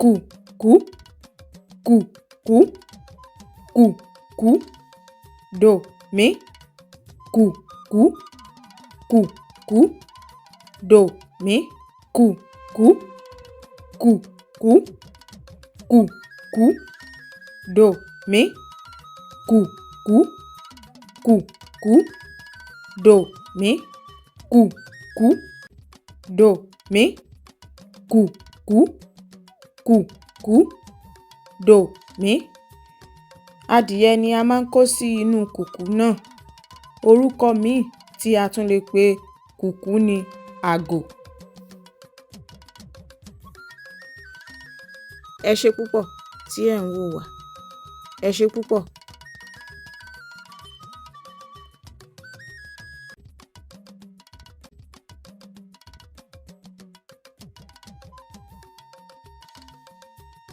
kù kú kù kú kù kú do mí kù kú kù kú do mí kù kú kù kú kù kú do mí kù kú kù kú do mí kù kú do mí kù kú kù kú do mí. Adìyẹ ni a máa ń kó sí inú kùkú náà. Orúkọ míì tí a tún lè pe kùkú ni àgò. Ẹ ṣé púpọ̀ tí ẹ̀ ń wò wá. Ẹ ṣé púpọ̀.